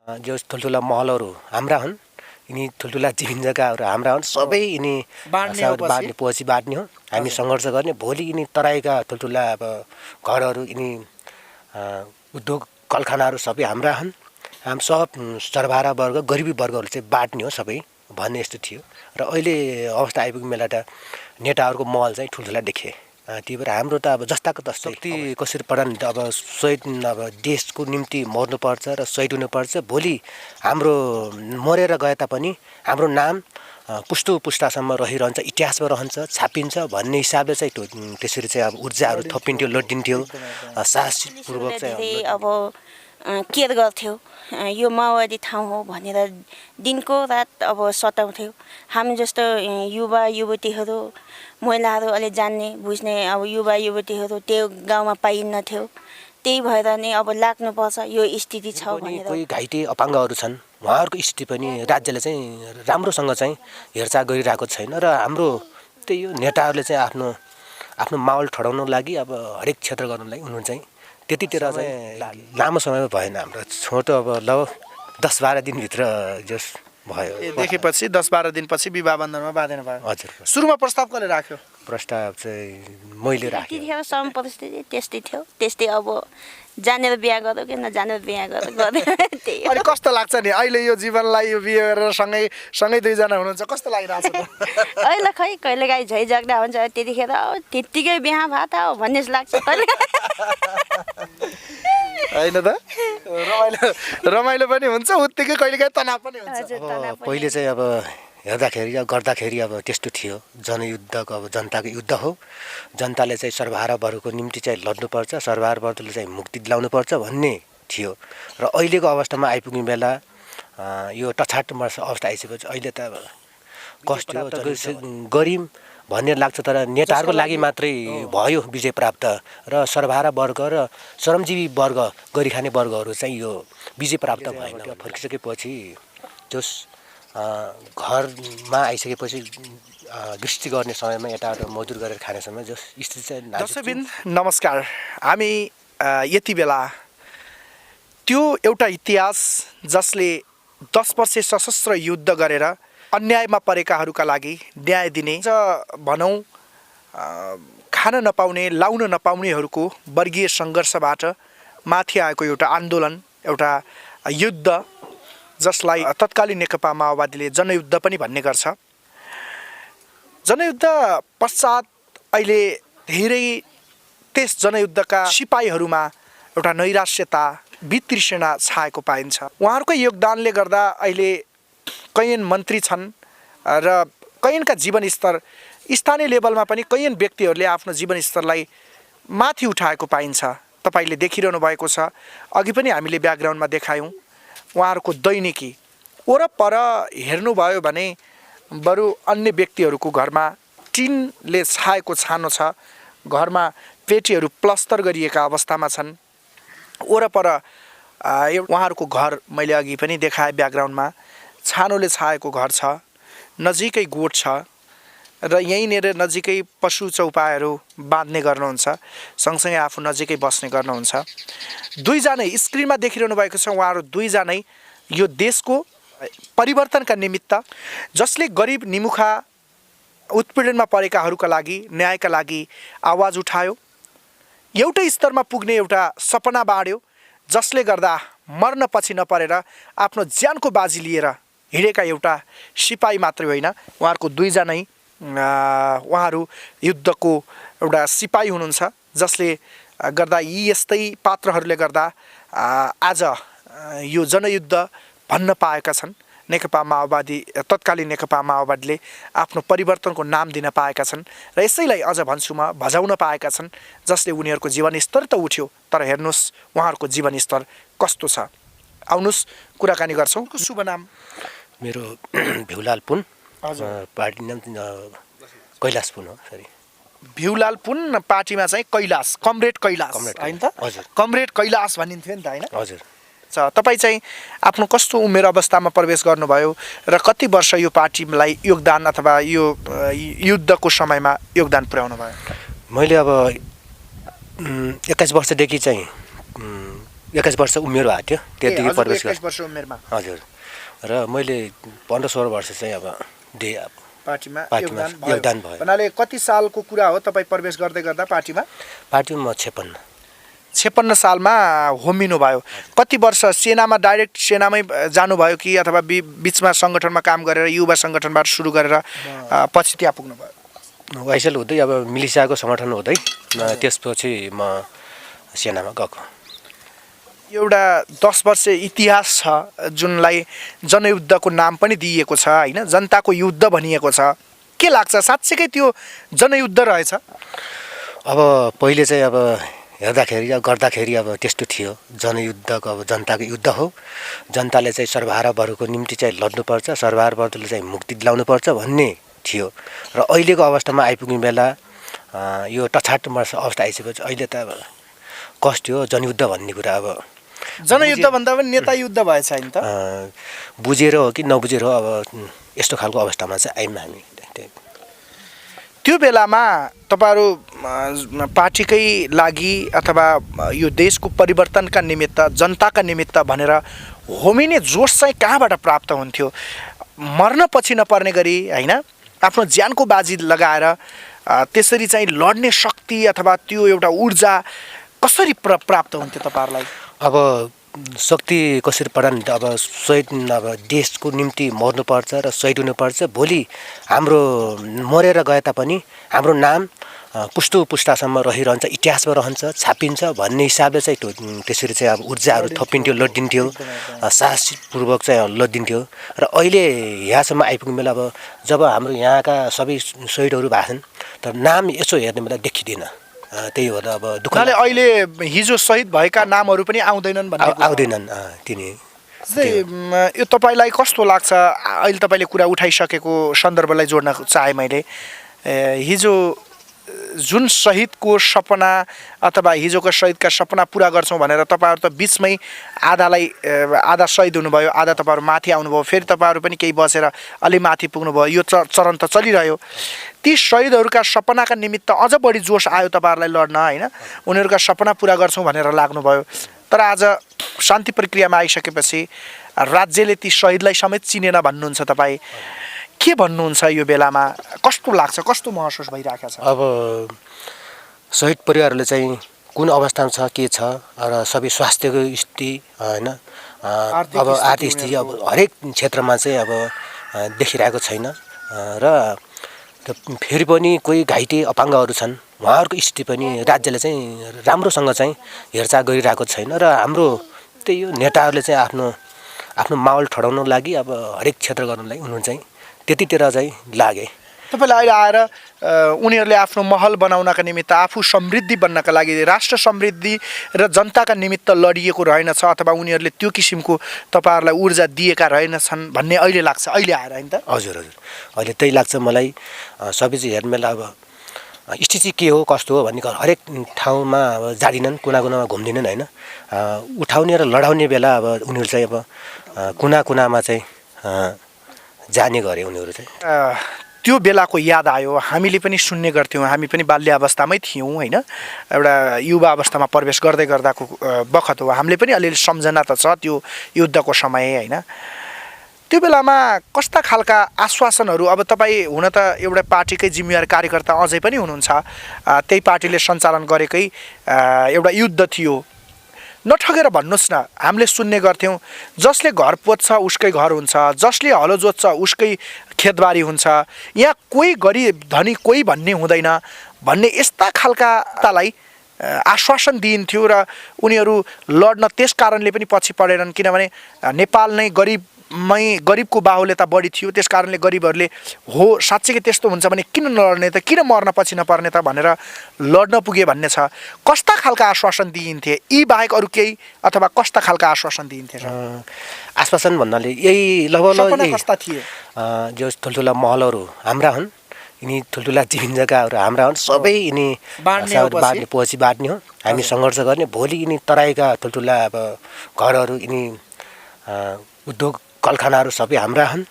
जो ठुल्ठुला महलहरू हाम्रा हुन्, यिनी ठुल्ठुला जमिन जग्गाहरू हाम्रा हुन्, सबै यिनी पछि बाँड्ने हो। हामी सङ्घर्ष गर्ने। भोलि यिनी तराईका ठुल्ठुला अब घरहरू, यिनी उद्योग कलखानाहरू सबै हाम्रा हुन्। हाम सब सर्वहारा वर्ग, गरिबी वर्गहरू चाहिँ बाँड्ने हो सबै भन्ने यस्तो थियो। र अहिले अवस्था आइपुग्यो बेला त नेताहरूको महल चाहिँ ठुल्ठुला देखे। त्यही भएर हाम्रो त अब जस्ताको तस्तै शक्ति कसरी प्रधान अब शहीद अब देशको निम्ति मर्नुपर्छ र शहीद हुनुपर्छ। भोलि हाम्रो मरेर गए तापनि हाम्रो नाम पुस्तो पुस्तासम्म रहिरहन्छ, इतिहासमा रहन्छ, छापिन्छ भन्ने हिसाबले चाहिँ त्यसरी चाहिँ अब ऊर्जाहरू थपिन्थ्यो, लडिन्थ्यो, साहसपूर्वक चाहिँ अब केयर गर्थ्यो। यो माओवादी ठाउँ हो भनेर दिनको रात अब सताउँथ्यो। हामी जस्तो युवा युवतीहरू, महिलाहरू अलि जान्ने बुझ्ने अब युवा युवतीहरू त्यो गाउँमा पाइन्नथ्यो। त्यही भएर नै अब लाग्नुपर्छ यो स्थिति छ भनेर। कोही घाइते अपाङ्गहरू छन्, उहाँहरूको स्थिति पनि राज्यले चाहिँ राम्रोसँग चाहिँ हेरचाह गरिरहेको छैन। र हाम्रो त्यही हो, नेताहरूले चाहिँ आफ्नो आफ्नो माहौल ठडाउनको लागि अब हरेक क्षेत्र गर्नको लागि उनीहरू चाहिँ त्यतितिर चाहिँ लामो समयमा भएन। हाम्रो छोटो अब लगभग 10-12 दिनभित्र जस भयो। देखेपछि 10-12 दिनपछि विवाह बन्धनमा बाँधेन भयो। हजुर। सुरुमा प्रस्ताव कसले राख्यो? प्रस्ताव चाहिँ मैले राखेँ। त्यतिखेर सम परिस्थिति त्यस्तै थियो। त्यस्तै अब जानेर बिहा गर्यो कि नजानेर बिहा गर्यो त्यही। अनि कस्तो लाग्छ नि अहिले यो जीवनलाई यो बिहे गरेर सँगै दुईजना हुनुहुन्छ, कस्तो लागिरहेछ त? अहिले खै कहिलेकाहीँ झैझगडा हुन्छ, त्यतिखेर त्यत्तिकै बिहा भयो त भन्ने लाग्छ कहिले। होइन त, रमाइलो पनि हुन्छ, उत्तिकै कहिलेकाहीँ तनाव पनि हुन्छ। पहिले चाहिँ अब हेर्दाखेरि गर्दाखेरि अब त्यस्तो थियो। जनयुद्धको अब जनताको युद्ध हो। जनताले चाहिँ सर्वहारा वर्गको निम्ति चाहिँ लड्नुपर्छ, सर्वहारा वर्गले चाहिँ मुक्ति दिलाउनुपर्छ भन्ने थियो। र अहिलेको अवस्थामा आइपुग्ने बेला यो टछाट अवस्था आइसकेपछि अहिले त अब कष्ट हो, गरिम भन्ने लाग्छ। तर नेताहरूको लागि मात्रै भयो विजय प्राप्त। र सर्वहारा वर्ग र श्रमजीवी वर्ग, गरिखाने वर्गहरू चाहिँ यो विजय प्राप्त भएन। फर्किसकेपछि जस घरमा आइसकेपछि गृहस्थी गर्ने समयमा यताबाट मजदुर गरेर खाने समय जस स्थिति चाहिँ। दर्शकबिन नमस्कार, हामी यति बेला त्यो एउटा इतिहास जसले 10 वर्ष सशस्त्र युद्ध गरेर अन्यायमा परेकाहरूका लागि न्याय दिने, भनौँ खान नपाउने, लाउन नपाउनेहरूको वर्गीय सङ्घर्षबाट माथि आएको एउटा आन्दोलन, एउटा युद्ध जसलाई तत्कालीन नेकपा माओवादीले जनयुद्ध पनि भन्ने गर्छ। जनयुद्ध पश्चात अहिले धेरै त्यस जनयुद्धका सिपाहीहरूमा एउटा नैराश्यता, वितृष्णा छाएको पाइन्छ। उहाँहरूकै योगदानले गर्दा अहिले कैयन मन्त्री छन् र कैयनका जीवनस्तर स्थानीय लेभलमा पनि कैयन व्यक्तिहरूले आफ्नो जीवनस्तरलाई माथि उठाएको पाइन्छ। तपाईँले देखिरहनु भएको छ, अघि पनि हामीले ब्याकग्राउन्डमा देखायौँ उहाँहरूको दैनिकी। वरपर हेर्नुभयो भने बरु अन्य व्यक्तिहरूको घरमा टिनले छाएको छानो छ, घरमा पेटीहरू प्लस्तर गरिएका अवस्थामा छन्। वरपर उहाँहरूको घर मैले अघि पनि देखाएँ ब्याकग्राउन्डमा, छानोले छाएको घर छ, नजिकै गोठ छ र यहीँनिर नजिकै पशु चौपायाहरू बाँध्ने गर्नुहुन्छ, सँगसँगै आफू नजिकै बस्ने गर्नुहुन्छ। दुईजनै स्क्रिनमा देखिरहनु भएको छ, उहाँहरू दुईजनै यो देशको परिवर्तनका निमित्त, जसले गरिब निमुखा उत्पीडनमा परेकाहरूका लागि न्यायका लागि आवाज उठायो, एउटै स्तरमा पुग्ने एउटा सपना बाँड्यो, जसले गर्दा मर्न पछि नपरेर आफ्नो ज्यानको बाजी लिएर हिँडेका एउटा सिपाही मात्रै होइन, उहाँहरूको दुईजनै उहाँहरू युद्धको एउटा सिपाही हुनुहुन्छ, जसले गर्दा यी यस्तै पात्रहरूले गर्दा आज यो जनयुद्ध भन्न पाएका छन्। नेकपा माओवादी, तत्कालीन नेकपा माओवादीले आफ्नो परिवर्तनको नाम दिन पाएका छन् र यसैलाई अझ भन्छु म भजाउन पाएका छन्, जसले उनीहरूको जीवनस्तर त उठ्यो, तर हेर्नुहोस् उहाँहरूको जीवनस्तर कस्तो छ। आउनुहोस् कुराकानी गर्छौँ। शुभ नाम? मेरो भिउलाल पुन, पार्टी नाम कैलाश पुन हो। सरी, भिउलाल पुन, पार्टीमा चाहिँ कैलाश, कमरेड कैलाश होइन त? हजुर, कमरेड कैलाश भनिन्थ्यो नि त, होइन? हजुर। तपाईँ चाहिँ आफ्नो कस्तो उमेर अवस्थामा प्रवेश गर्नुभयो र कति वर्ष यो पार्टीलाई योगदान अथवा यो युद्धको समयमा योगदान पुर्याउनु भयो? मैले अब 21 वर्षदेखि चाहिँ 21 वर्ष उमेर भएको थियो त्यतिकै प्रवेश 21 वर्ष उमेरमा हजुर र मैले 15-16 वर्ष चाहिँ अब दिएँ अब पार्टीमा योगदान भयो। भन्नाले कति सालको कुरा हो तपाईँ प्रवेश गर्दै गर्दा पार्टीमा? पार्टीमा म 56 सालमा होमिनु भयो। कति वर्ष सेनामा डाइरेक्ट सेनामै जानुभयो कि अथवा बिचमा सङ्गठनमा काम गरेर युवा सङ्गठनबाट सुरु गरेर पछि त्यहाँ पुग्नुभयो? वाइसएल हुँदै अब मिलिसियाको सङ्गठन हुँदै त्यसपछि म सेनामा गएको। एउटा 10 वर्ष इतिहास छ जुनलाई जनयुद्धको नाम पनि दिइएको छ होइन, जनताको युद्ध भनिएको छ। के लाग्छ साँच्चैकै त्यो जनयुद्ध रहेछ? अब पहिले चाहिँ अब हेर्दाखेरि गर्दाखेरि अब त्यस्तो थियो, जनयुद्धको अब जनताको युद्ध हो, जनताले चाहिँ सर्वहारावर्गको निम्ति चाहिँ लड्नुपर्छ, सर्वहारावर्गले चाहिँ मुक्ति दिलाउनुपर्छ भन्ने थियो। र अहिलेको अवस्थामा आइपुग्ने बेला यो टछाटमा अवस्था आइसकेपछि अहिले त अब कस्तो हो जनयुद्ध भन्ने कुरा अब जनयुद्ध भन्दा पनि नेता युद्ध भएछ नि त। बुझेर हो कि नबुझेर हो अब यस्तो खालको अवस्थामा चाहिँ आयौँ हामी। त्यो बेलामा तपाईँहरू पार्टीकै लागि अथवा यो देशको परिवर्तनका निमित्त जनताका निमित्त भनेर होमिने जोस चाहिँ कहाँबाट प्राप्त हुन्थ्यो? मर्न पछि नपर्ने गरी होइन, आफ्नो ज्यानको बाजी लगाएर त्यसरी चाहिँ लड्ने शक्ति अथवा त्यो एउटा ऊर्जा कसरी प्राप्त हुन्थ्यो तपाईँहरूलाई? अब शक्ति कसरी प्रदान, अब शहीद अब देशको निम्ति मर्नुपर्छ र शहीद हुनुपर्छ। भोलि हाम्रो मरेर गए तापनि हाम्रो नाम पुस्तु पुस्तासम्म रहिरहन्छ, इतिहासमा रहन्छ, छापिन्छ भन्ने हिसाबले चाहिँ त्यसरी चाहिँ अब ऊर्जाहरू थपिन्थ्यो, लडिन्थ्यो, साहसपूर्वक चाहिँ लडिन्थ्यो। र अहिले यहाँसम्म आइपुग्ने बेला अब जब हाम्रो यहाँका सबै शहीदहरू भएको छन् तर नाम यसो हेर्ने बेला देखिँदैन। त्यही हो अब दुःखले अहिले हिजो शहीद भएका नामहरू पनि आउँदैनन् भन्ने आउँदैनन् तिनी। यो तपाईँलाई कस्तो लाग्छ? अहिले तपाईँले कुरा उठाइसकेको सन्दर्भलाई जोड्न चाहे मैले। हिजो जुन शहीदको सपना अथवा हिजोको शहीदका सपना पुरा गर्छौँ भनेर तपाईँहरू त बिचमै आधा शहीद हुनुभयो, आधा तपाईँहरू माथि आउनुभयो, फेरि तपाईँहरू पनि केही बसेर अलि माथि पुग्नुभयो। यो चरण त चलिरह्यो। ती शहीदहरूका सपनाका निमित्त अझ बढी जोस आयो तपाईँहरूलाई लड्न होइन, उनीहरूका सपना पुरा गर्छौँ भनेर लाग्नुभयो। तर आज शान्ति प्रक्रियामा आइसकेपछि राज्यले ती शहीदलाई समेत चिनेन भन्नुहुन्छ तपाईँ। के भन्नुहुन्छ यो बेलामा? कस्तो लाग्छ, कस्तो महसुस भइरहेको छ? अब शहीद परिवारहरूले चाहिँ कुन अवस्थामा छ, के छ, र सबै स्वास्थ्यको स्थिति होइन, अब आर्थिक स्थिति अब हरेक क्षेत्रमा चाहिँ अब देखिरहेको छैन। र फेरि पनि कोही घाइते अपाङ्गहरू छन्, उहाँहरूको स्थिति पनि राज्यले चाहिँ राम्रोसँग चाहिँ हेरचाह गरिरहेको छैन। र हाम्रो त्यही हो, नेताहरूले चाहिँ आफ्नो माहौल ठडाउनको लागि अब हरेक क्षेत्र गर्नको लागि उनीहरू चाहिँ त्यतितिर चाहिँ लागे। तपाईँलाई अहिले आएर उनीहरूले आफ्नो महल बनाउनका निमित्त, आफू समृद्धि बन्नका लागि, राष्ट्र समृद्धि र जनताका निमित्त लडिएको रहेनछ अथवा उनीहरूले त्यो किसिमको तपाईँहरूलाई ऊर्जा दिएका रहेनछन् भन्ने अहिले लाग्छ अहिले आएर होइन त? हजुर हजुर, अहिले त्यही लाग्छ मलाई। सबै चाहिँ हेर्नु बेला अब स्थिति के हो कस्तो हो भन्ने हरेक ठाउँमा अब जाँदिनन्, कुना कुनामा घुम्दिनन् होइन। उठाउने र लडाउने बेला अब उनीहरू चाहिँ अब कुना कुनामा चाहिँ जाने गरे उनीहरू चाहिँ। त्यो बेलाको याद आयो, हामीले पनि सुन्ने गर्थ्यौँ, हामी पनि बाल्यावस्थामै थियौँ होइन, एउटा युवा अवस्थामा प्रवेश गर्दै गर्दाको बखत हो। हामीले पनि अलिअलि सम्झना त छ त्यो युद्धको समय होइन। त्यो बेलामा कस्ता खालका आश्वासनहरू, अब तपाईँ हुन त एउटा पार्टीकै जिम्मेवार कार्यकर्ता अझै पनि हुनुहुन्छ, त्यही पार्टीले सञ्चालन गरेकै एउटा युद्ध थियो। नठगेर भन्नुहोस् न, हामीले सुन्ने गर्थ्यौँ जसले घर पोत्छ उसकै घर हुन्छ, जसले हलो जोत्छ उसकै खेतबारी हुन्छ, यहाँ कोही गरिब धनी कोही भन्ने हुँदैन भन्ने यस्ता खालकालाई आश्वासन दिइन्थ्यो। र उनीहरू लड्न त्यस कारणले पनि पछि परेनन् किनभने नेपाल नै गरिबको बाहुल्यता बढी थियो, त्यस कारणले गरिबहरूले हो साँच्चै त्यस्तो हुन्छ भने किन नलड्ने त, किन मर्न पछि नपर्ने त भनेर लड्न पुगे भन्ने छ। कस्ता खालका आश्वासन दिइन्थे यी बाहेक अरू केही, अथवा कस्ता खालका आश्वासन दिइन्थे? आश्वासन भन्नाले यही लगभग कस्ता थिए? जो ठुल्ठुला महलहरू हाम्रा हुन्, यिनी ठुल्ठुला जमिन जग्गाहरू हाम्रा हुन्, सबै यिनी बाँड्ने पछि बाँड्ने हो। हामी सङ्घर्ष गर्ने, भोलि यिनी तराईका ठुल्ठुला अब घरहरू, यिनी उद्योग कलखानाहरू सबै हाम्रा हुन्,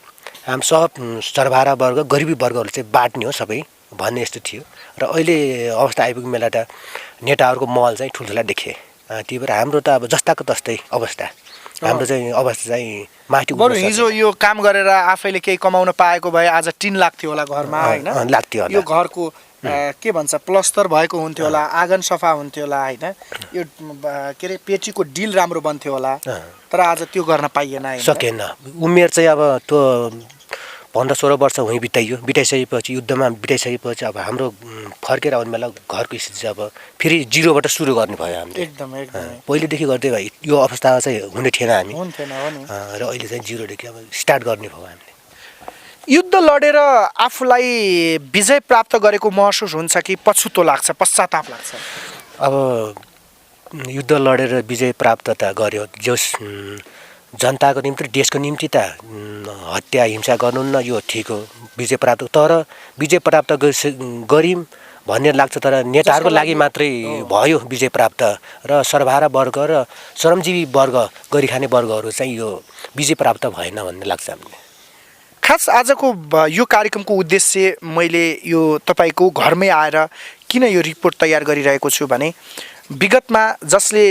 हाम सब सर्वहारा वर्ग गरिबी वर्गहरू चाहिँ बाँड्ने हो सबै भन्ने यस्तो थियो। र अहिले अवस्था आइपुग्ने बेला त नेताहरूको महल चाहिँ ठुल्ठुला देखे। त्यही भएर हाम्रो त अब जस्ताको तस्तै अवस्था हाम्रो चाहिँ अवस्था चाहिँ माथि बरु हिजो यो काम गरेर आफैले केही कमाउन पाएको भए आज टिन लाग्थ्यो होला घरमा होइन लाग्थ्यो होला यो घरको के भन्छ प्लस्तर भएको हुन्थ्यो होला आँगन सफा हुन्थ्यो होला होइन यो के अरे पेटीको डिल राम्रो बन्थ्यो होला तर आज त्यो गर्न पाइएन सकेन उमेर चाहिँ अब त्यो 15-16 वर्ष हुँ बिताइसकेपछि युद्धमा बिताइसकेपछि अब हाम्रो फर्केर आउने बेला घरको स्थिति चाहिँ अब फेरि जिरोबाट सुरु गर्ने भयो हामीले एकदम पहिलेदेखि गर्दै भयो यो अवस्था चाहिँ हुने थिएन हामी हुन्थेन हो नि र अहिले चाहिँ जिरोदेखि अब स्टार्ट गर्ने भयो हामीले युद्ध लडेर आफूलाई विजय प्राप्त गरेको महसुस हुन्छ कि पछुतो लाग्छ पश्चाताप लाग्छ अब युद्ध लडेर विजय प्राप्त त गर्यो जस जनताको निम्ति देशको निम्ति त हत्या हिंसा गर्नु न यो ठिक हो विजय प्राप्त तर विजय प्राप्त गरिम भन्ने लाग्छ तर नेताहरूको लागि मात्रै भयो विजय प्राप्त र सर्वहारा वर्ग र श्रमजीवी वर्ग गरिखाने वर्गहरू चाहिँ यो विजय प्राप्त भएन भन्ने लाग्छ हामीले खास आजको यो कार्यक्रमको उद्देश्य मैले यो तपाईँको घरमै आएर किन यो रिपोर्ट तयार गरिरहेको छु भने विगतमा जसले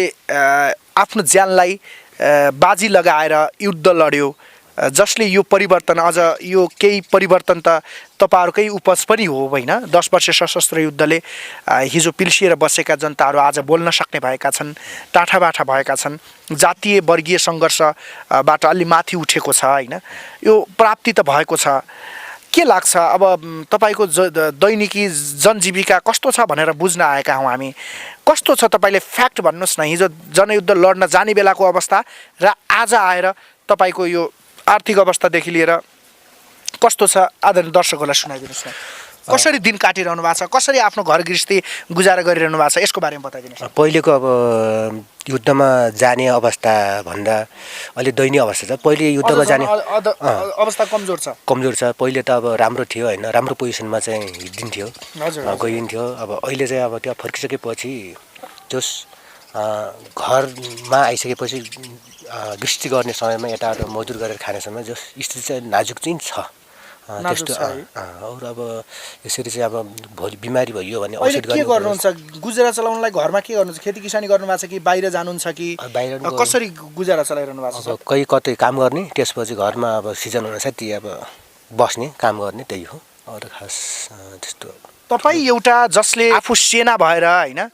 आफ्नो ज्यानलाई बाजी लगाएर युद्ध लड्यो जसले यो परिवर्तन अझ यो केही परिवर्तन त तपाईँहरूकै उपज पनि हो होइन 10 वर्ष सशस्त्र युद्धले हिजो पिल्सिएर बसेका जनताहरू आज बोल्न सक्ने भएका छन् टाठाबाठा भएका छन् जातीय वर्गीय सङ्घर्षबाट अलि माथि उठेको छ होइन यो प्राप्ति त भएको छ के लाग्छ अब तपाईँको दैनिकी जनजीविका कस्तो छ भनेर बुझ्न आएका हौँ हामी कस्तो छ तपाईँले फ्याक्ट भन्नुहोस् न हिजो जनयुद्ध लड्न जाने बेलाको अवस्था र आज आएर तपाईँको यो आर्थिक अवस्थादेखि लिएर कस्तो छ आदरणीय दर्शकहरूलाई सुनाइदिनुहोस् न कसरी दिन काटिरहनु भएको छ कसरी आफ्नो घर गृहस्थी गुजारा गरिरहनु भएको छ यसको बारेमा बताइदिनुहोस् पहिलेको अब युद्धमा जाने अवस्था भन्दा अहिले दयनीय अवस्था छ पहिले युद्धमा जाने अवस्था कमजोर छ पहिले त अब राम्रो थियो होइन राम्रो पोजिसनमा चाहिँ हिँडिन्थ्यो गइन्थ्यो अब अहिले चाहिँ अब त्यहाँ फर्किसकेपछि जस घरमा आइसकेपछि गृहस्थी गर्ने समयमा यताबाट मजदुर गरेर खाने समय जस स्थिति चाहिँ नाजुक चाहिँ छ त्यस्तो अरू अब यसरी चाहिँ अब भोलि बिमारी भयो भने औषध के गर्नुहुन्छ गुजारा चलाउनलाई घरमा के गर्नुहुन्छ खेती किसानी गर्नु भएको छ कि बाहिर जानुहुन्छ कि बाहिर कसरी गुजारा चलाइरहनु भएको छ कहीँ कतै काम गर्ने त्यसपछि घरमा अब सिजन अनुसार ती अब बस्ने काम गर्ने त्यही हो अरू खास त्यस्तो तपाईँ एउटा जसले आफू सेना भएर होइन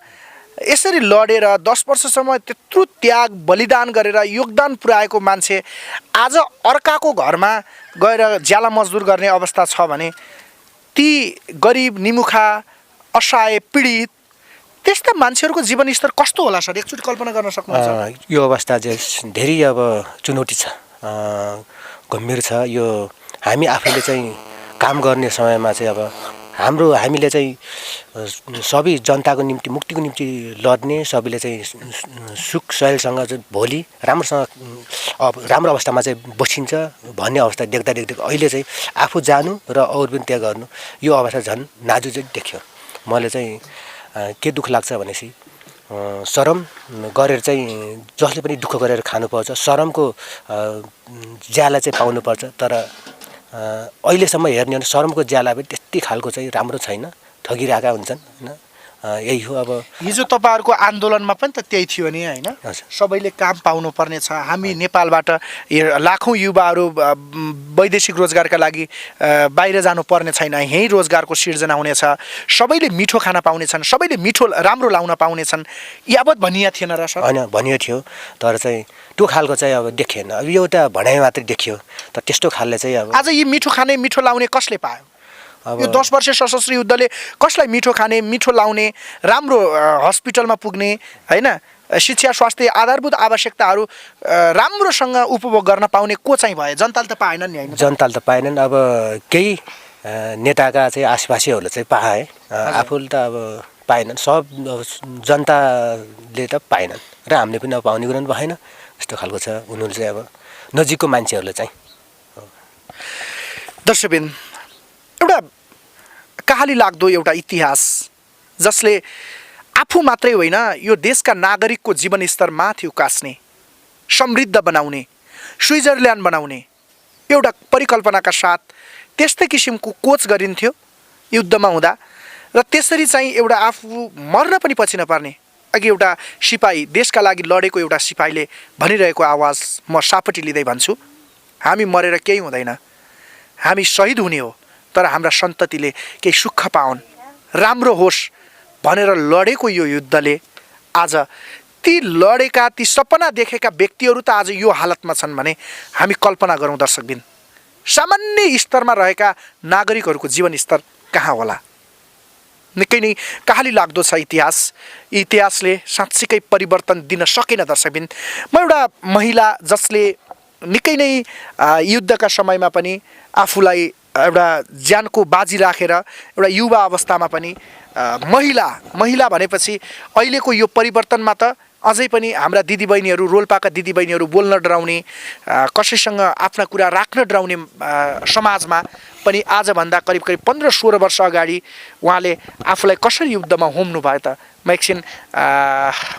यसरी लडेर 10 वर्षसम्म त्यत्रो त्याग बलिदान गरेर योगदान पुर्याएको मान्छे आज अर्काको घरमा गएर ज्याला मजदुर गर्ने अवस्था छ भने ती गरिब निमुखा असहाय पीडित त्यस्ता मान्छेहरूको जीवनस्तर कस्तो होला सर एकचोटि कल्पना गर्न सक्नुहुन्छ यो अवस्था चाहिँ धेरै अब चुनौती छ गम्भीर छ यो हामी आफैले चाहिँ काम गर्ने समयमा चाहिँ अब हामीले चाहिँ सबै जनताको निम्ति मुक्तिको निम्ति लड्ने सबैले चाहिँ सुख सहेलसँग चाहिँ भोलि राम्रोसँग अब राम्रो अवस्थामा चाहिँ बसिन्छ भन्ने अवस्था देख्दा अहिले चाहिँ आफू जानु र अरू पनि त्यहाँ गर्नु यो अवस्था झन् नाजुक चाहिँ देख्यो मलाई चाहिँ के दुःख लाग्छ भनेपछि शरम गरेर चाहिँ जसले पनि दुःख गरेर खानुपर्छ शरमको ज्याला चाहिँ पाउनुपर्छ तर अहिलेसम्म हेर्ने हो भने शरमको ज्याला पनि त्यति खालको चाहिँ राम्रो छैन ठगिरहेका हुन्छन् होइन यही हो अब हिजो तपाईँहरूको आन्दोलनमा पनि त त्यही थियो नि होइन सबैले काम पाउनुपर्ने छ हामी नेपालबाट लाखौँ युवाहरू वैदेशिक रोजगारका लागि बाहिर जानुपर्ने छैन यहीँ रोजगारको सिर्जना हुनेछ सबैले मिठो खाना पाउनेछन् सबैले मिठो राम्रो लाउन पाउनेछन् यावत भनिया थिएन र सर होइन भनियो थियो तर चाहिँ त्यो खालको चाहिँ अब देखिएन अब एउटा भनाइ मात्रै देखियो तर त्यस्तो खालले चाहिँ अब आज यी मिठो खाने मिठो लाउने कसले पायो यो 10 वर्ष सशस्त्र युद्धले कसलाई मिठो खाने मिठो लाउने राम्रो हस्पिटलमा पुग्ने होइन शिक्षा स्वास्थ्य आधारभूत आवश्यकताहरू राम्रोसँग उपभोग गर्न पाउने को चाहिँ भयो जनताले त पाएनन् नि होइन जनताले त पाएनन् अब केही नेताका चाहिँ आसपासीहरूले चाहिँ पाए आफूले त अब पाएनन् सब जनताले त पाएनन् र हामीले पनि अब पाउने कुरो पनि भएन यस्तो खालको छ उनीहरूले चाहिँ अब नजिकको मान्छेहरूले चाहिँ दर्शकबिन एउटा कहाली लाग्दो एउटा इतिहास जसले आफू मात्रै होइन यो देशका नागरिकको जीवनस्तर माथि उकास्ने समृद्ध बनाउने स्विजरल्यान्ड बनाउने एउटा परिकल्पनाका साथ त्यस्तै किसिमको कोच गरिन्थ्यो युद्धमा हुँदा र त्यसरी चाहिँ एउटा आफू मर्न पनि पछि नपर्ने अघि एउटा सिपाही देशका लागि लडेको एउटा सिपाहीले भनिरहेको आवाज म सापटी लिँदै भन्छु, हामी मरेर केही हुँदैन, हामी शहीद हुने हो, तर हाम्रा सन्ततिले केही सुख पाउन्, राम्रो होस् भनेर लडेको यो युद्धले आज ती लडेका ती सपना देखेका व्यक्तिहरू त आज यो हालतमा छन् भने हामी कल्पना गरौँ दर्शकबिन, सामान्य स्तरमा रहेका नागरिकहरूको जीवन स्तर कहाँ होला। निकै नै कहाली लाग्दो छ इतिहासले साँच्चीकै परिवर्तन दिन सकेन दर्शकबिन। म एउटा महिला जसले निकै नै युद्धका समयमा पनि आफूलाई एउटा ज्यानको बाजी राखेर एउटा युवा अवस्थामा पनि महिला भनेपछि अहिलेको यो परिवर्तनमा त अझै पनि हाम्रा दिदीबहिनीहरू, रोल्पाका दिदीबहिनीहरू बोल्न डराउने, कसैसँग आफ्ना कुरा राख्न डराउने समाजमा पनि आजभन्दा करिब 15-16 वर्ष अगाडि उहाँले आफूलाई कसरी युद्धमा होम्नु भयो त म एकछिन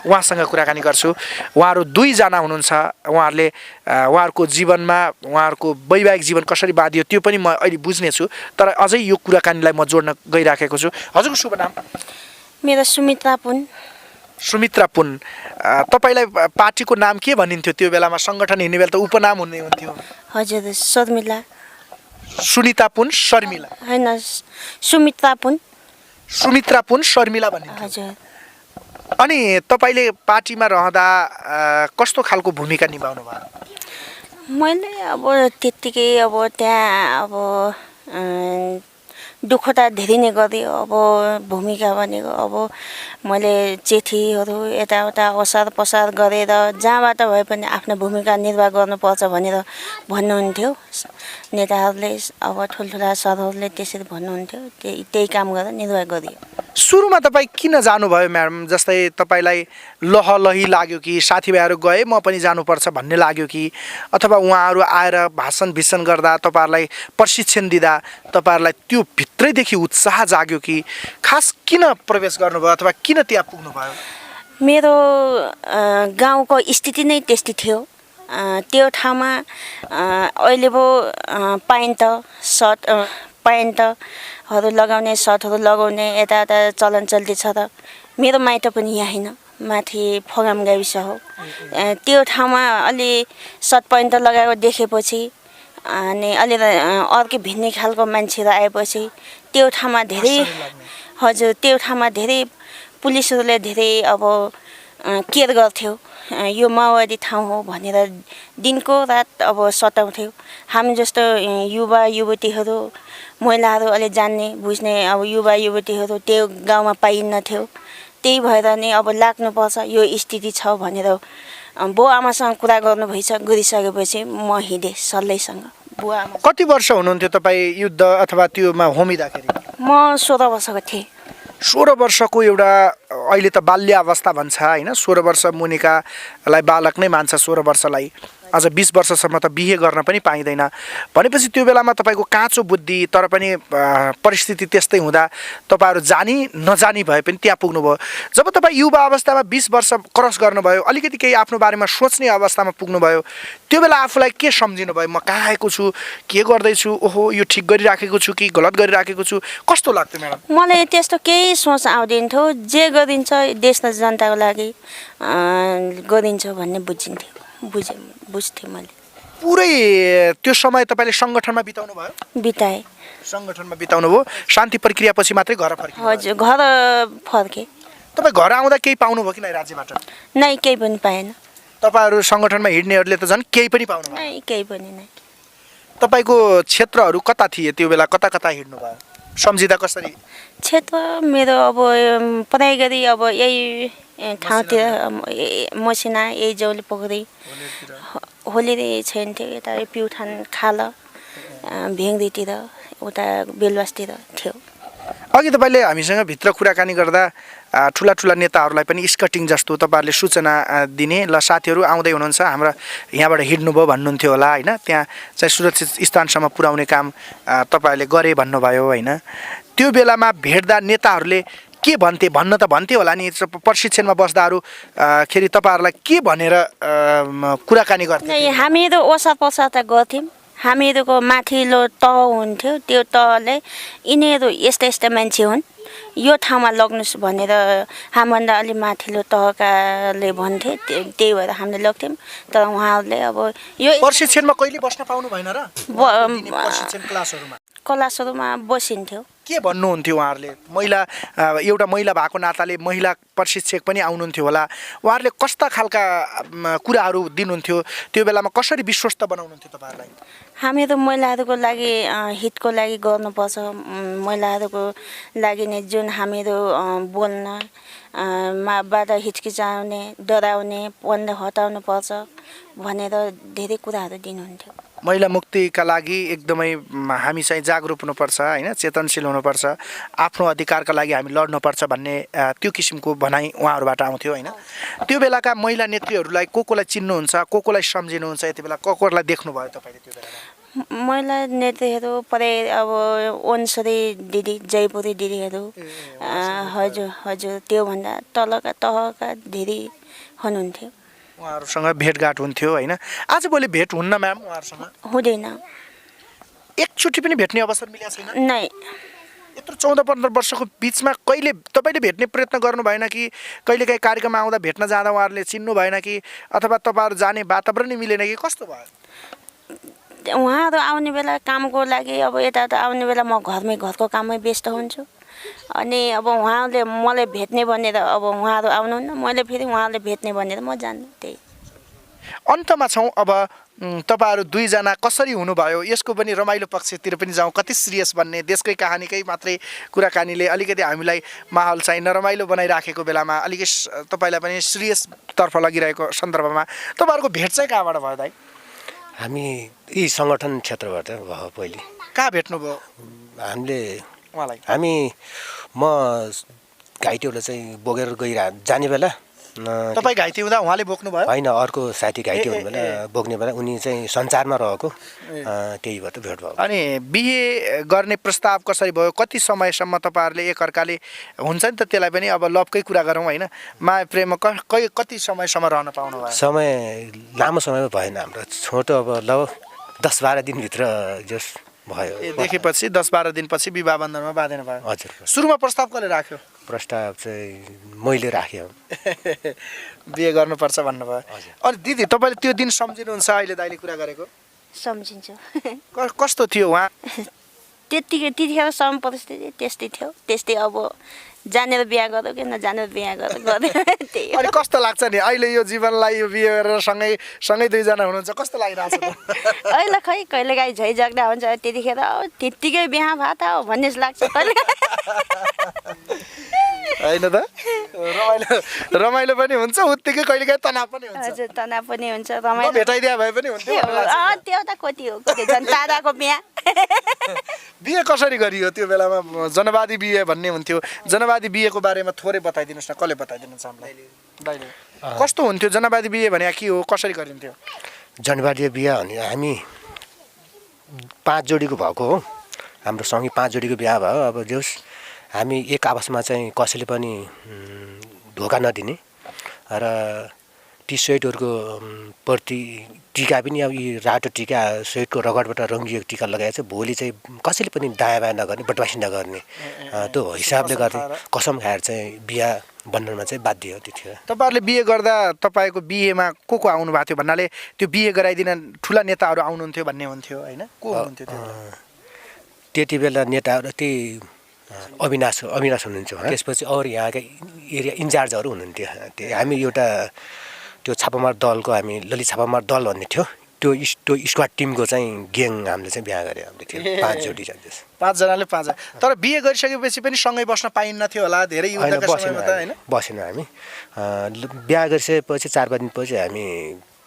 उहाँसँग कुराकानी गर्छु। उहाँहरू दुईजना हुनुहुन्छ, उहाँहरूको जीवनमा उहाँहरूको वैवाहिक जीवन कसरी बाँधियो त्यो पनि म अहिले बुझ्नेछु, तर अझै यो कुराकानीलाई म जोड्न गइराखेको छु। हजुरको शुभ नाम? मेरो सुमित्रा पुन। सुमित्रा पुन, तपाईँलाई पार्टीको नाम के भनिन्थ्यो त्यो बेलामा? सङ्गठन हिँड्ने बेला त उपनाम हुने हुन्थ्यो। हजुर, शर्मिला। सुनिता पुन, शर्मिला होइन, सुमित्रा पुन। सुमित्रा पुन, शर्मिला भनिन्थ्यो। हजुर। अनि तपाईँले पार्टीमा रहँदा कस्तो खालको भूमिका निभाउनु भयो? मैले अब त्यत्तिकै अब त्यहाँ अब दुःख त धेरै नै गरेँ। अब भूमिका भनेको अब मैले चिठीहरू यताउता ओसार पसार गरेर जहाँबाट भए पनि आफ्नो भूमिका निर्वाह गर्नुपर्छ भनेर भन्नुहुन्थ्यो नेताहरूले। अब ठुल्ठुला सरहरूले त्यसरी भन्नुहुन्थ्यो, त्यही काम गरेर निर्वाह गरियो। सुरुमा तपाईँ किन जानुभयो म्याडम? जस्तै तपाईँलाई लहलही लाग्यो कि साथीभाइहरू गए म पनि जानुपर्छ भन्ने लाग्यो कि, अथवा उहाँहरू आएर भाषण गर्दा तपाईँहरूलाई प्रशिक्षण दिँदा तपाईँहरूलाई त्यो भित्रैदेखि उत्साह जाग्यो कि? खास किन प्रवेश गर्नुभयो अथवा किन त्यहाँ पुग्नुभयो? मेरो गाउँको स्थिति नै त्यस्तै थियो। त्यो ठाउँमा अहिले पो प्यान्टहरू लगाउने, सर्टहरू लगाउने यताउता चलन चल्ती छ त। मेरो माइत पनि यहाँ होइन, माथि फगाम गाविस हो। त्यो ठाउँमा अलि सर्ट प्यान्ट लगाएको देखेपछि अनि अलि अर्कै भिन्नै खालको मान्छेहरू आएपछि त्यो ठाउँमा धेरै, हजुर, त्यो ठाउँमा धेरै पुलिसहरूले धेरै अब केयर गर्थ्यो। यो माओवादी ठाउँ हो भनेर दिनको रात अब सताउँथ्यो। हामी जस्तो युवा युवतीहरू, महिलाहरू अलि जान्ने बुझ्ने अब युवा युवतीहरू त्यो गाउँमा पाइन्नथ्यो। त्यही भएर नै अब लाग्नुपर्छ, यो स्थिति छ भनेर बुवा आमासँग कुरा गरिसकेपछि म हिँडेँ सल्लाहसँग बुवा आमा। कति वर्ष हुनुहुन्थ्यो तपाईँ युद्ध अथवा त्योमा होमिँदाखेरि? म 16 वर्षको थिएँ। 16 वर्षको एउटा अहिले त बाल्य अवस्था भन्छ होइन, 16 वर्ष मुनिकालाई बालक नै मान्छ 16 वर्षलाई। अझ 20 वर्षसम्म त बिहे गर्न पनि पाइँदैन भनेपछि त्यो बेलामा तपाईँको काँचो बुद्धि, तर पनि परिस्थिति त्यस्तै हुँदा तपाईँहरू जानी नजानी भए पनि त्यहाँ पुग्नुभयो। जब तपाईँ युवा अवस्थामा 20 वर्ष क्रस गर्नुभयो, अलिकति केही आफ्नो बारेमा सोच्ने अवस्थामा पुग्नुभयो, त्यो बेला आफूलाई के सम्झिनुभयो? म कहाँ आएको छु, के गर्दैछु, ओहो यो ठिक गरिराखेको छु कि गलत गरिराखेको छु, कस्तो लाग्थ्यो म्याडम? मलाई त्यस्तो केही सोच आउँदैन थियो। जे गरिन्छ देश र जनताको लागि गरिन्छ भन्ने बुझ्थेँ मैले। पुरै त्यो समय तपाईँले सङ्गठनमा बिताउनु भयो? बिताएँ। सङ्गठनमा बिताउनु भयो, शान्ति प्रक्रियापछि मात्रै घर फर्किनु? हजुर, घर फर्केँ। तपाईँ घर आउँदा केही पाउनुभयो कि नै राज्यबाट? नै, केही पनि पाएन। तपाईँहरू सङ्गठनमा हिँड्नेहरूले त झन् केही पनि पाउनु भयो? नै, केही पनि नै। तपाईँको क्षेत्रहरू कता थिए त्यो बेला? कता कता हिँड्नु भयो? सम्झिँदा कसरी? क्षेत्र मेरो अब पढाइ गरी अब यही ठाउँतिर मसिना, यही जौली पोखरी, होलीरे छैन थियो, यता प्युठान खाल, भेङरीतिर, उता बेलवासतिर थियो। अघि तपाईँले हामीसँग भित्र कुराकानी गर्दा ठुला ठुला नेताहरूलाई पनि स्कटिङ जस्तो तपाईँहरूले सूचना दिने, ल साथीहरू आउँदै हुनुहुन्छ हाम्रा यहाँबाट हिँड्नुभयो भन्नुहुन्थ्यो होला होइन, त्यहाँ चाहिँ सुरक्षित स्थानसम्म पुर्याउने काम तपाईँहरूले गरे भन्नुभयो होइन। त्यो बेलामा भेट्दा नेताहरूले के भन्थे? भन्न त भन्थे होला नि, प्रशिक्षणमा बस्दाहरू खेरि तपाईँहरूलाई के भनेर कुराकानी गर्थे? हामीहरू ओसार पसार त गर्थ्यौँ, हामीहरूको माथिल्लो तह हुन्थ्यो त्यो तहले यिनीहरू यस्ता यस्ता मान्छे हुन् यो ठाउँमा लग्नुहोस् भनेर हामीभन्दा अलि माथिल्लो तहकाले भन्थे त्यही भएर हामीले लग्थ्यौँ तर उहाँहरूले अब यो प्रशिक्षणमा कहिले बस्न पाउनु भएन र प्रशिक्षण क्लासहरूमा क्लासहरूमा बसिन्थ्यो के भन्नुहुन्थ्यो उहाँहरूले महिला एउटा महिला भएको नाताले महिला प्रशिक्षक पनि आउनुहुन्थ्यो होला उहाँहरूले कस्ता खालका कुराहरू दिनुहुन्थ्यो त्यो बेलामा कसरी विश्वस्त बनाउनुहुन्थ्यो तपाईँहरूलाई हामीहरू महिलाहरूको लागि हितको लागि गर्नुपर्छ महिलाहरूको लागि नै जुन हामीहरू बोल्न बाट हिचकिचाउने डराउने पढ्न हटाउनु पर्छ भनेर धेरै कुराहरू दिनुहुन्थ्यो महिला मुक्तिका लागि एकदमै हामी चाहिँ जागरुक हुनुपर्छ होइन चेतनशील हुनुपर्छ आफ्नो अधिकारका लागि हामी लड्नुपर्छ भन्ने त्यो किसिमको भनाइ उहाँहरूबाट आउँथ्यो होइन त्यो बेलाका महिला नेत्रीहरूलाई कोलाई चिन्नुहुन्छ कोलाई सम्झिनुहुन्छ यति बेला कोलाई देख्नुभयो तपाईँले त्यो बेलामा महिला नेत्रीहरू पुरै अब ओन्सरी दिदी जयपुरी दिदीहरू हजुर हजुर त्योभन्दा तलका तहका धेरै हुनुहुन्थ्यो उहाँहरूसँग भेटघाट हुन्थ्यो होइन आजभोलि भेट हुन्न म्याम उहाँहरूसँग हुँदैन एकचोटि पनि भेट्ने अवसर मिलेको छैन नै यत्रो 14-15 वर्षको बिचमा कहिले तपाईँले भेट्ने प्रयत्न गर्नु भएन कि कहिलेकाहीँ कार्यक्रम आउँदा भेट्न जाँदा उहाँहरूले चिन्नु भएन कि अथवा तपाईँहरू जाने वातावरणै मिलेन कि कस्तो भयो उहाँहरू आउने बेला कामको लागि अब यता आउने बेला म घरको काममै व्यस्त हुन्छु अनि अब उहाँहरूले मलाई भेट्ने भनेर अब उहाँहरू आउनुहुन्न मैले फेरि उहाँहरूले भेट्ने भनेर म जान्नु त्यही अन्तमा छौँ अब तपाईँहरू दुईजना कसरी हुनुभयो यसको पनि रमाइलो पक्षतिर पनि जाउँ कति सिरियस भन्ने देशकै कहानीकै मात्रै कुराकानीले अलिकति हामीलाई माहौल चाहिँ नरमाइलो बनाइराखेको बेलामा अलिकति तपाईँलाई पनि सिरियसतर्फ लगिरहेको सन्दर्भमा तपाईँहरूको भेट चाहिँ कहाँबाट भयो दाइ हामी यी सङ्गठन क्षेत्रबाट भयो पहिले कहाँ भेट्नुभयो हामीले उहाँलाई म घाइतेहरूलाई चाहिँ बोकेर जाने बेला तपाईँ घाइते हुँदा उहाँले बोक्नुभयो होइन अर्को साथी घाइते हुने बेला बोक्ने बेला उनी चाहिँ सञ्चारमा रहेको त्यहीबाट भेट भयो अनि बिहे गर्ने प्रस्ताव कसरी भयो कति समयसम्म तपाईँहरूले एकअर्काले हुन्छ नि त त्यसलाई पनि अब लभकै कुरा गरौँ होइन माया प्रेममा कति समयसम्म रहन पाउनु भयो समय लामो समयमा भएन हाम्रो छोटो अब लगभग 10-12 दिनभित्र जस भयो देखेपछि 10-12 दिनपछि विवाह बन्धनमा बाँधेन भयो हजुर सुरुमा प्रस्ताव कसले राख्यो प्रस्ताव चाहिँ मैले राखेँ बिहे गर्नुपर्छ भन्नुभयो अनि दिदी तपाईँले त्यो दिन सम्झिनुहुन्छ अहिले दाइले कुरा गरेको सम्झिन्छु कस्तो थियो उहाँ त्यतिखेर सम परिस्थिति त्यस्तै थियो त्यस्तै अब जानेर बिहा गरौँ कि नजानेर बिहा गरौँ त्यही अनि कस्तो लाग्छ नि अहिले यो जीवनलाई यो बिहे गरेर सँगै दुईजना हुनुहुन्छ कस्तो लागिरहेको छ अहिले खै कहिलेकाहीँ झैझगडा हुन्छ त्यतिखेर त्यत्तिकै बिहा भए त भन्ने जस्तो लाग्छ होइन त रमाइलो पनि हुन्छ उत्तिकै कहिलेकाहीँ तनाव पनि हुन्छ हजुर तनाव पनि हुन्छ रमाइलो भेटाइदिया भए पनि हुन्थ्यो त्यो त कति हो जनताको बिहा बिहे कसरी गरियो त्यो बेलामा जनवादी बिहे भन्ने हुन्थ्यो जनवादी बिहेको बारेमा थोरै बताइदिनुहोस् न कसले बताइदिनुहुन्छ हामीलाई कस्तो हुन्थ्यो जनवादी बिहे भने के हो कसरी गरिन्थ्यो जनवादी बिहे भने हामी 5 जोडीको भएको हो हाम्रो सँगै 5 जोडीको बिहा भयो अब जोस् हामी एक आपसमा चाहिँ कसैले पनि धोका नदिने र टी सर्टहरूको प्रति टिका पनि अब यी रातो टिका सर्टको रगतबाट रङ्गिएको टिका लगाएर चाहिँ भोलि चाहिँ कसैले पनि दायाँ बायाँ नगर्ने बदमासी नगर्ने त्यो हिसाबले गर्दै कसम खाएर चाहिँ बिहा बन्धनमा चाहिँ बाध्य हो त्यतिखेर तपाईँहरूले बिहे गर्दा तपाईँको बिहेमा को आउनु भएको थियो भन्नाले त्यो बिहे गराइदिन ठुला नेताहरू आउनुहुन्थ्यो भन्ने हुन्थ्यो होइन को हुनुहुन्थ्यो त्यति बेला नेताहरू त्यही अविनाश हुनुहुन्थ्यो त्यसपछि अरू यहाँका एरिया इन्चार्जहरू हुनुहुन्थ्यो हामी एउटा त्यो छापामार दलको हामी ललित छापामार दल भन्ने थियो त्यो स्क्वाड टिमको चाहिँ ग्याङ हामीले चाहिँ बिहा गऱ्यो हामीले थियो 5 जोडी चाहिँ 5 जनाले 5 तर बिहे गरिसकेपछि पनि सँगै बस्न पाइन्न थियो होला धेरै युद्धका समयमा त हैन बसेन हामी बिहा गरिसकेपछि 4-5 दिनपछि हामी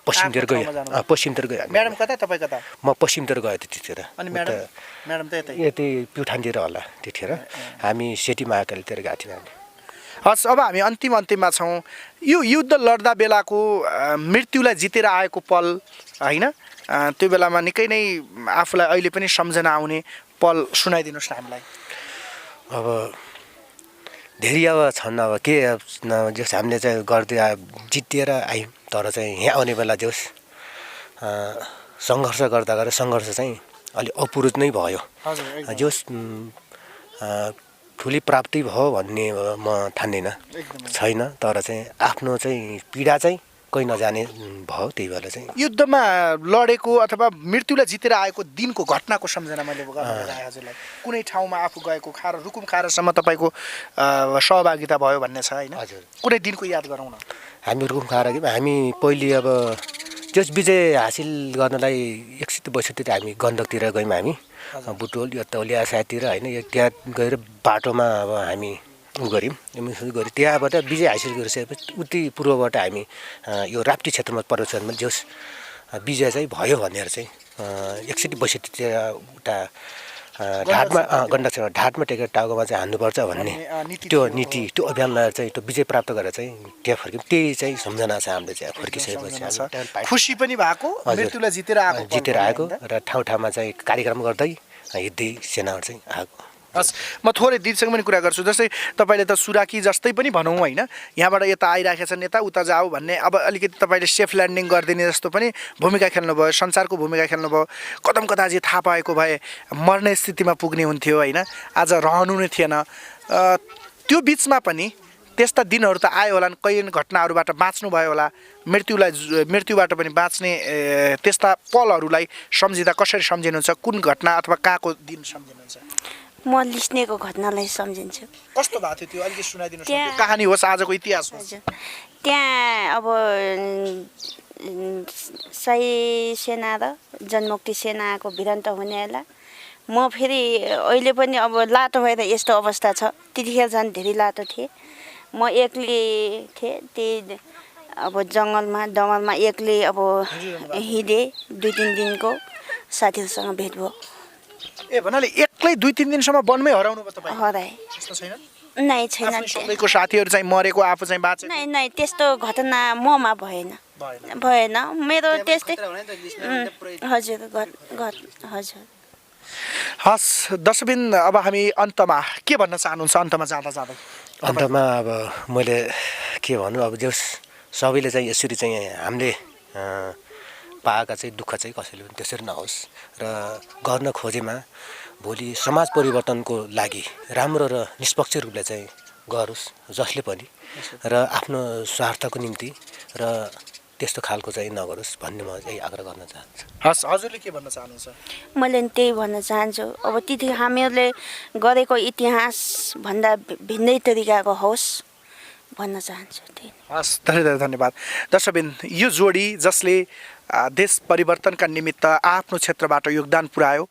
पश्चिमतिर गयो म्याडम कता तपाईँ कता म पश्चिमतिर गयो त्यतिखेर अनि म्याडम त यतै प्युठानतिर होला त्यतिखेर हामी सेती महाकालीतिर गएको थियौँ हामी हस् अब हामी अन्तिममा छौँ यो युद्ध लड्दा बेलाको मृत्युलाई जितेर आएको पल होइन त्यो बेलामा निकै नै आफूलाई अहिले पनि सम्झना आउने पल सुनाइदिनुहोस् न हामीलाई अब धेरै अब छन् अब के जस हामीले चाहिँ गर्दै जितेर आयौँ तर चाहिँ यहाँ आउने बेला जोस् सङ्घर्ष गर्दा गर्दा सङ्घर्ष चाहिँ अलि अपुरुष नै भयो हजुर जो ठुली प्राप्ति भयो भन्ने म ठान्दिनँ छैन तर चाहिँ आफ्नो चाहिँ पीडा चाहिँ कोही नजाने भयो त्यही भएर चाहिँ युद्धमा लडेको अथवा मृत्युलाई जितेर आएको दिनको घटनाको सम्झना मैले गर्न चाहे हजुरलाई कुनै ठाउँमा आफू गएको खाएर रुकुम खाएरसम्म तपाईँको सहभागिता भयो भन्ने छ होइन हजुर कुनै दिनको याद गरौँ न हामी रुकुम खाएर कि हामी पहिले अब त्यस विजय हासिल गर्नलाई 61-62 हामी गण्डकतिर गयौँ हामी बुटोल यतौलिया सायदतिर होइन त्यहाँ गएर बाटोमा अब हामी उ गऱ्यौँ त्यहाँबाट विजय हासिल गरिसकेपछि उति पूर्वबाट हामी यो राप्ती क्षेत्रमा प्रवेश जोस् विजय चाहिँ भयो भनेर चाहिँ 61-62तिर उता ढाडमा गण्डक ढाडमा टेकेर टाउकोमा चाहिँ हान्नुपर्छ भन्ने त्यो नीति त्यो अभियानलाई चाहिँ त्यो विजय प्राप्त गरेर चाहिँ त्यहाँ फर्क्यौँ त्यही चाहिँ सम्झना छ हामीले चाहिँ फर्किसकेपछि खुसी पनि भएको मृत्युलाई जितेर आएको र ठाउँ ठाउँमा चाहिँ कार्यक्रम गर्दै हिँड्दै सेनाहरू चाहिँ आएको हस् म थोरै दिदीसँग पनि कुरा गर्छु जस्तै तपाईँले त सुराकी जस्तै पनि भनौँ होइन यहाँबाट यता आइराखेका छन् यता उता जाऊ भन्ने अब अलिकति तपाईँले सेफ ल्यान्डिङ गरिदिने जस्तो पनि भूमिका खेल्नुभयो संसारको भूमिका खेल्नुभयो कदम कदाजी थाहा पाएको भए मर्ने स्थितिमा पुग्ने हुन्थ्यो होइन आज रहनु नै थिएन त्यो बिचमा पनि त्यस्ता दिनहरू त आयो होला कैयन घटनाहरूबाट बाँच्नु भयो होला मृत्युबाट पनि बाँच्ने त्यस्ता पलहरूलाई सम्झिँदा कसरी सम्झिनुहुन्छ कुन घटना अथवा कहाँको दिन सम्झिनुहुन्छ म लिस्नेको घटनालाई सम्झिन्छु कस्तो भएको थियो त्यो अलिकति सुनाइदिनुहोस् न त्यो कहानी होस् आजको इतिहास होस् त्यहाँ अब शाही सेना र जनमुक्ति सेनाको भिडन्त हुने बेला म फेरि अहिले पनि अब लाटो भएर यस्तो अवस्था छ त्यतिखेर झन् धेरै लाटो थिएँ म एक्लै थिएँ त्यही अब जङ्गलमा एक्लै अब हिँडेँ 2-3 दिनको साथीहरूसँग भेट भयो ए भन्नाले एक्लै 2-3 दिनसम्म वनमै हराउनु भयो तपाईँ हराए त्यस्तो छैन नै छैन सबैको साथीहरू चाहिँ मरेको आफू चाहिँ बाँचे नै त्यस्तो घटना ममा भएन मेरो त्यस्तै हजुर हजुर हस् दर्शकबिन अब हामी अन्तमा के भन्न चाहनुहुन्छ अन्तमा जाँदै अन्तमा अब मैले के भन्नु अब जस सबैले चाहिँ यसरी चाहिँ हामीले पाएका चाहिँ दुःख चाहिँ कसैले पनि त्यसरी नहोस् र गर्न खोजेमा भोलि समाज परिवर्तनको लागि राम्रो र निष्पक्ष रूपले चाहिँ गरोस् जसले पनि र आफ्नो स्वार्थको निम्ति र त्यस्तो खालको चाहिँ नगरोस् भन्ने म चाहिँ आग्रह गर्न चाहन्छु हस् हजुरले के भन्न चाहनुहुन्छ मैले त्यही भन्न चाहन्छु अब त्यति हामीहरूले गरेको इतिहास भन्दा भिन्दै तरिकाको होस् भन्न चाहन्छु त्यही हस् धेरै धेरै धन्यवाद दर्शकबिन यो जोडी जसले देश परिवर्तनका निमित्त आफ्नो क्षेत्रबाट योगदान पुर्यायो